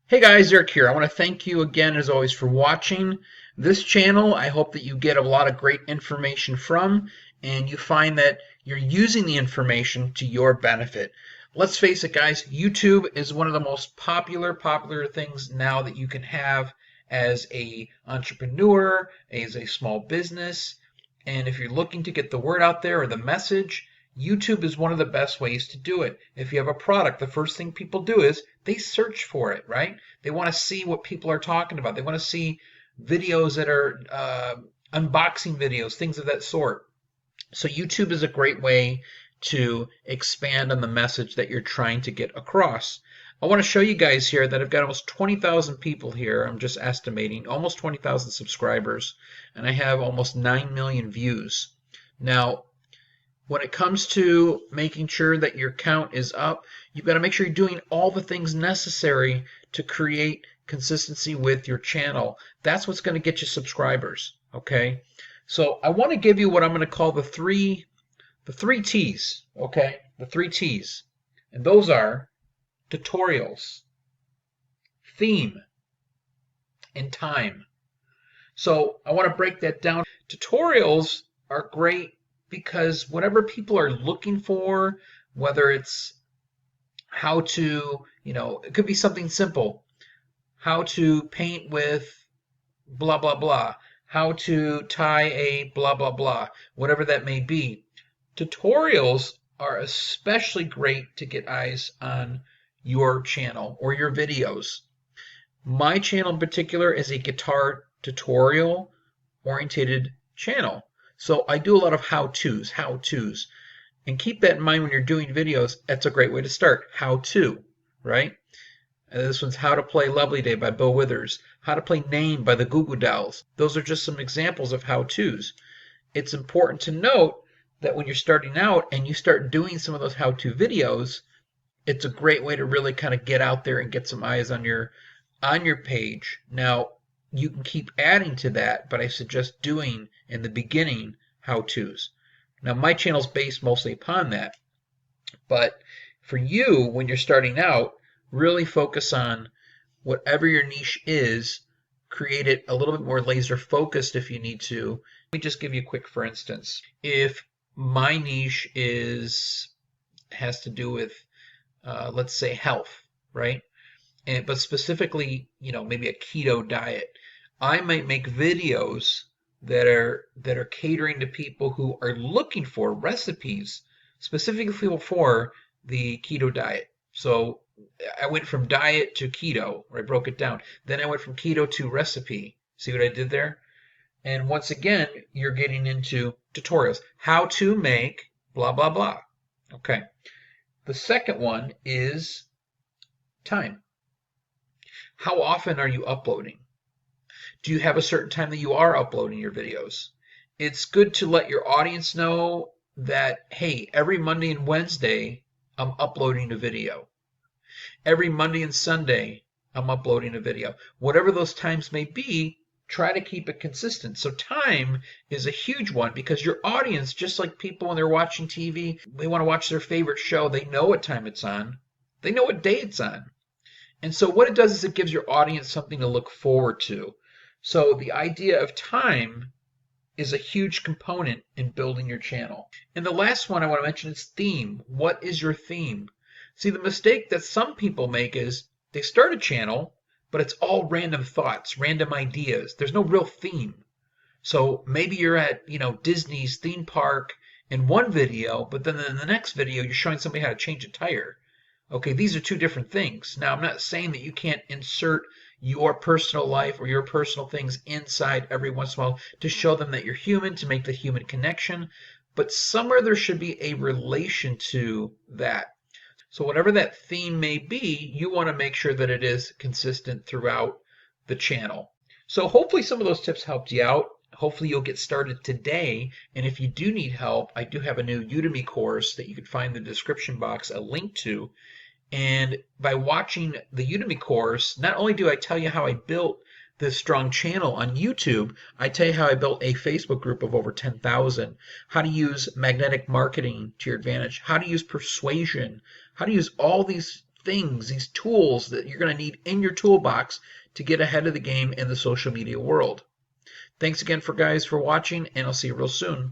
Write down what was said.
Hey guys, Eric here. I want to thank you again, as always, for watching this channel. I hope that you get a lot of great information from, and you find that you're using the information to your benefit. Let's face it, guys, YouTube is one of the most popular things now that you can have as a entrepreneur, as a small business. And if you're looking to get the word out there or the message, YouTube is one of the best ways to do it. If you have a product, the first thing people do is they search for it, right? They want to see what people are talking about. They want to see videos that are unboxing videos, things of that sort. So YouTube is a great way to expand on the message that you're trying to get across. I want to show you guys here that I've got almost 20,000 people here. I'm just estimating almost 20,000 subscribers, and I have almost 9 million views. Now, when it comes to making sure that your count is up, you've got to make sure you're doing all the things necessary to create consistency with your channel. That's what's going to get you subscribers, okay? So I want to give you what I'm going to call the three T's, okay? The three T's. And those are tutorials, theme, and time. So I want to break that down. Tutorials are great because whatever people are looking for, whether it's how to, it could be something simple. How to paint with blah, blah, blah. How to tie a blah, blah, blah. Whatever that may be. Tutorials are especially great to get eyes on your channel or your videos. My channel in particular is a guitar tutorial oriented channel. So I do a lot of how-tos. And keep that in mind when you're doing videos. That's a great way to start. How to, right? This one's How to Play Lovely Day by Bill Withers. How to Play Name by the Goo Goo Dolls. Those are just some examples of how-tos. It's important to note that when you're starting out and you start doing some of those how-to videos, it's a great way to really kind of get out there and get some eyes on your page. Now, you can keep adding to that, but I suggest doing in the beginning how-tos. Now, my channel's based mostly upon that, but for you, when you're starting out, really focus on whatever your niche is, create it a little bit more laser focused if you need to. Let me just give you a quick for instance. If my niche has to do with, let's say, health, right? But specifically, maybe a keto diet, I might make videos that are catering to people who are looking for recipes specifically for the keto diet. So I went from diet to keto, or I broke it down. Then I went from keto to recipe. See what I did there? And once again, you're getting into tutorials. How to make blah, blah, blah. Okay. The second one is time. How often are you uploading? Do you have a certain time that you are uploading your videos? It's good to let your audience know that, hey, every Monday and Wednesday, I'm uploading a video. Every Monday and Sunday, I'm uploading a video. Whatever those times may be, try to keep it consistent. So time is a huge one because your audience, just like people when they're watching TV, they want to watch their favorite show. They know what time it's on. They know what day it's on. And so what it does is it gives your audience something to look forward to. So the idea of time is a huge component in building your channel. And the last one I want to mention is theme. What is your theme? See, the mistake that some people make is they start a channel, but it's all random thoughts, random ideas. There's no real theme. So maybe you're at, Disney's theme park in one video, but then in the next video you're showing somebody how to change a tire. Okay, these are two different things. Now, I'm not saying that you can't insert your personal life or your personal things inside every once in a while to show them that you're human, to make the human connection, but somewhere there should be a relation to that. So whatever that theme may be, you want to make sure that it is consistent throughout the channel. So hopefully some of those tips helped you out. Hopefully you'll get started today. And if you do need help, I do have a new Udemy course that you can find in the description box a link to. And by watching the Udemy course, not only do I tell you how I built this strong channel on YouTube, I tell you how I built a Facebook group of over 10,000, how to use magnetic marketing to your advantage, how to use persuasion, how to use all these things, these tools that you're going to need in your toolbox to get ahead of the game in the social media world. Thanks again for watching, and I'll see you real soon.